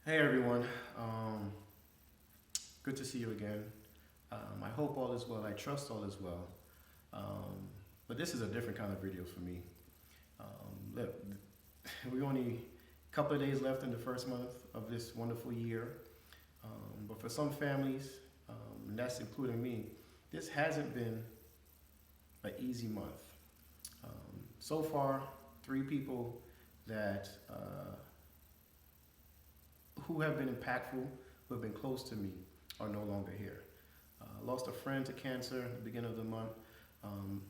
Hey everyone, um, good to see you again. I hope all is well. I trust all is well. Um, but this is a different kind of video for me. Look, we only a couple of days left in the first month of this wonderful year. But for some families, and that's including me, this hasn't been an easy month. So far, three people that who have been impactful, who have been close to me, are no longer here. Lost a friend to cancer at the beginning of the month. Um,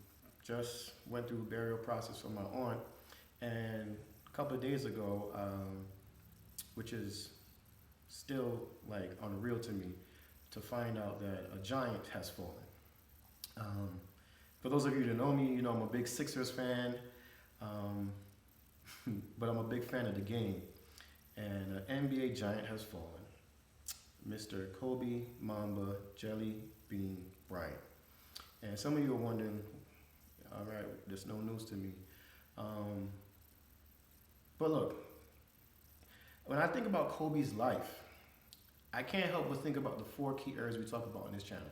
just went through a burial process for my aunt, and a couple of days ago, which is still like unreal to me, to find out that a giant has fallen. Um, for those of you that know me, you know I'm a big Sixers fan, um, but I'm a big fan of the game. And an NBA giant has fallen. Mr. Kobe Mamba Jelly Bean Bryant. And some of you are wondering, all right, there's no news to me. Um, but look, when I think about Kobe's life, I can't help but think about the four key areas we talk about on this channel: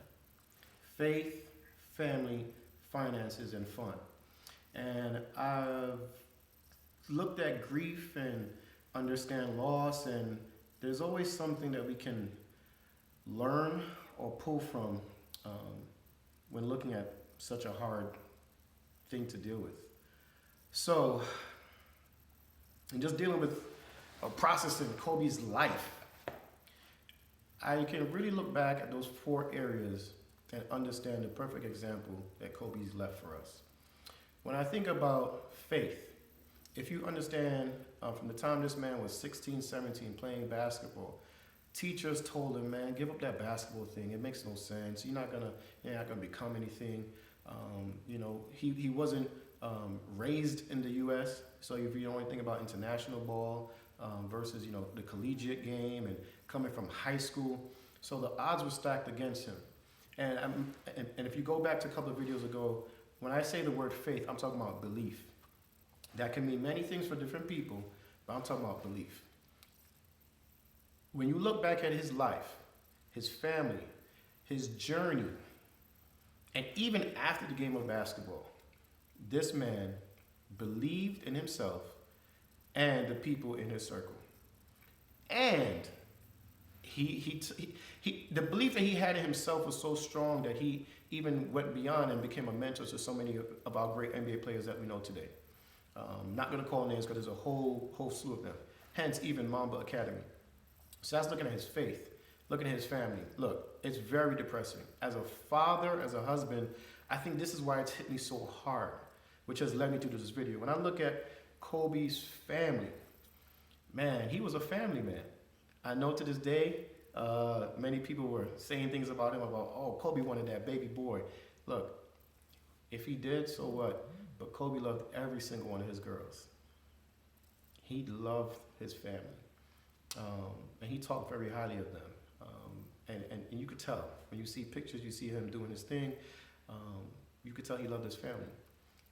faith, family, finances, and fun. And I've looked at grief and understand loss, and there's always something that we can learn or pull from when looking at such a hard thing to deal with. So, in just dealing with a process in Kobe's life, I can really look back at those four areas and understand the perfect example that Kobe's left for us. When I think about faith, if you understand from the time this man was 16, 17 playing basketball, teachers told him, man, give up that basketball thing. It makes no sense. You're not gonna become anything. He wasn't raised in the U.S. So if you know anything about international ball versus the collegiate game and coming from high school, so the odds were stacked against him. And if you go back to a couple of videos ago, when I say the word faith, I'm talking about belief. That can mean many things for different people, but I'm talking about belief. When you look back at his life, his family, his journey, and even after the game of basketball, this man believed in himself and the people in his circle. And the belief that he had in himself was so strong that he even went beyond and became a mentor to so many of our great NBA players that we know today. Not going to call names because there's a whole slew of them. Hence, even Mamba Academy. So that's looking at his faith, looking at his family. Look, it's very depressing. As a father, as a husband, I think this is why it's hit me so hard, which has led me to this video. When I look at Kobe's family, man, he was a family man. I know to this day, many people were saying things about him about, oh, Kobe wanted that baby boy. Look, if he did, so what? But Kobe loved every single one of his girls. He loved his family. And he talked very highly of them. And you could tell. When you see pictures, you see him doing his thing. You could tell he loved his family.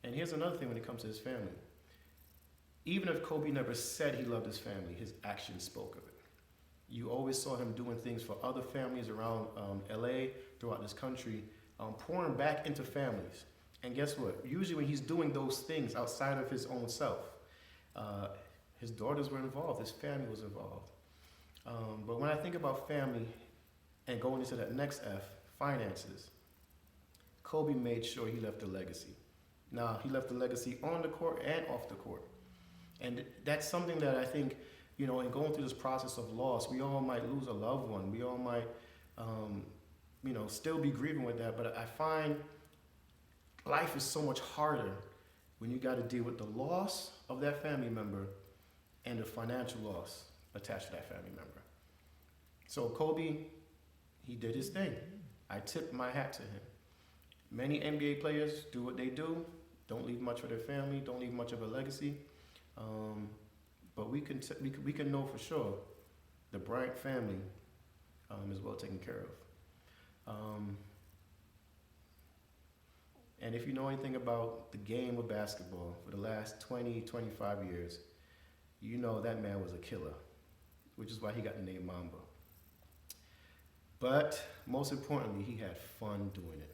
And here's another thing when it comes to his family. Even if Kobe never said he loved his family, his actions spoke of it. You always saw him doing things for other families around LA, throughout this country, pouring back into families. And guess what? Usually when he's doing those things outside of his own self, his daughters were involved, his family was involved. But when I think about family and going into that next F, finances, Kobe made sure he left a legacy. Now, he left a legacy on the court and off the court. And that's something that I think, in going through this process of loss, we all might lose a loved one. We all might, still be grieving with that. But I find life is so much harder when you got to deal with the loss of that family member and the financial loss attached to that family member. So Kobe, he did his thing. I tip my hat to him. Many NBA players do what they do, don't leave much for their family, don't leave much of a legacy. But we can know for sure the Bryant family is well taken care of. And if you know anything about the game of basketball for the last 20, 25 years, you know that man was a killer. which is why he got the name Mamba. But most importantly, he had fun doing it.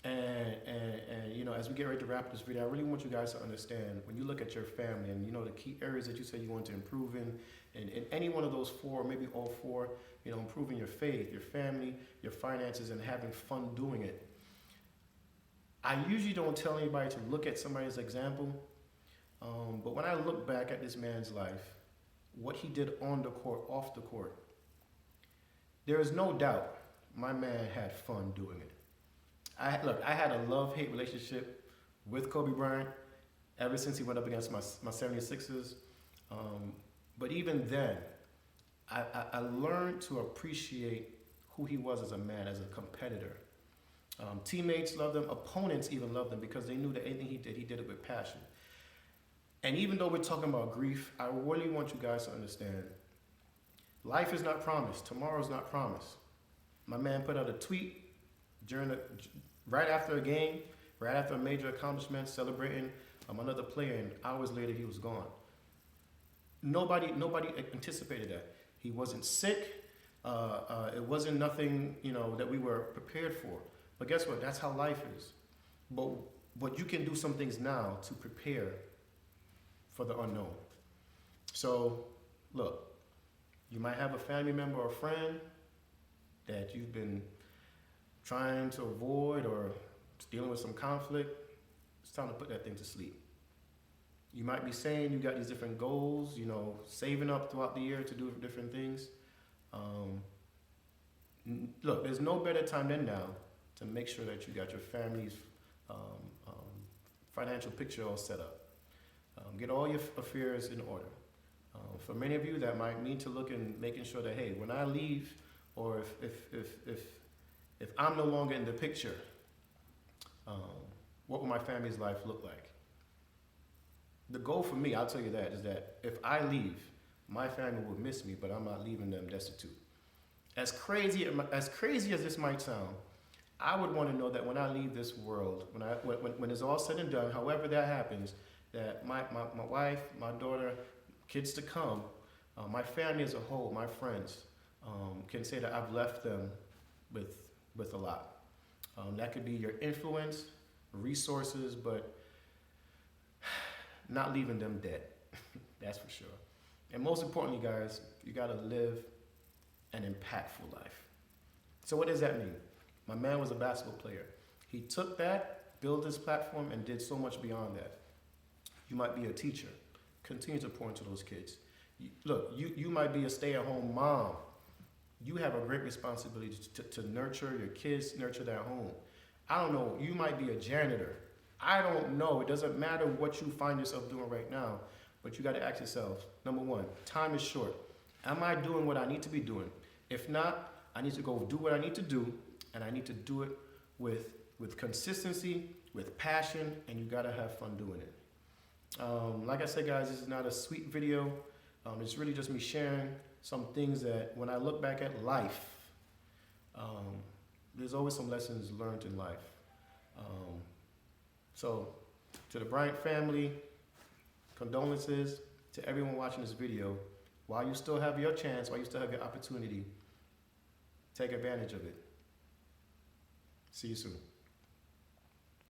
And you know, as we get ready to wrap this video, I really want you guys to understand, when you look at your family and you know the key areas that you say you want to improve in any one of those four, maybe all four, you know, improving your faith, your family, your finances, and having fun doing it. I usually don't tell anybody to look at somebody's example, but when I look back at this man's life, what he did on the court, off the court, there is no doubt my man had fun doing it. I had a love-hate relationship with Kobe Bryant ever since he went up against my 76ers. But even then, I learned to appreciate who he was as a man, as a competitor. Teammates loved him, opponents even loved him because they knew that anything he did it with passion. And even though we're talking about grief, I really want you guys to understand, life is not promised. Tomorrow's not promised. My man put out a tweet right after a game, right after a major accomplishment, celebrating another player, and hours later he was gone. Nobody anticipated that. He wasn't sick. It wasn't nothing, you know, that we were prepared for. But guess what? That's how life is. But you can do some things now to prepare for the unknown. So, look, you might have a family member or friend that you've been trying to avoid or dealing with some conflict. It's time to put that thing to sleep. You might be saying you got these different goals, you know, saving up throughout the year to do different things. Look, there's no better time than now to make sure that you got your family's financial picture all set up. Get all your affairs in order. For many of you, that might mean to look and making sure that, hey, when I leave, or if I'm no longer in the picture, what will my family's life look like? The goal for me, I'll tell you that, is that if I leave, my family will miss me, but I'm not leaving them destitute. As crazy as this might sound, I would want to know that when I leave this world, when it's all said and done, however that happens, that my wife, my daughter, kids to come, my family as a whole, my friends, can say that I've left them with a lot. That could be your influence, resources, but not leaving them dead. That's for sure. And most importantly, guys, you got to live an impactful life. So what does that mean? My man was a basketball player. He took that, built his platform, and did so much beyond that. You might be a teacher. Continue to pour into those kids. Look, you might be a stay-at-home mom. You have a great responsibility to nurture your kids, nurture their home. I don't know, you might be a janitor. I don't know. It doesn't matter what you find yourself doing right now, but you got to ask yourself, number one, time is short. Am I doing what I need to be doing? If not, I need to go do what I need to do, and I need to do it with consistency, with passion, and you got to have fun doing it. Like I said, guys, this is not a sweet video. It's really just me sharing some things that when I look back at life, there's always some lessons learned in life. So to the Bryant family, condolences to everyone watching this video. While you still have your chance, while you still have your opportunity, take advantage of it. See you soon.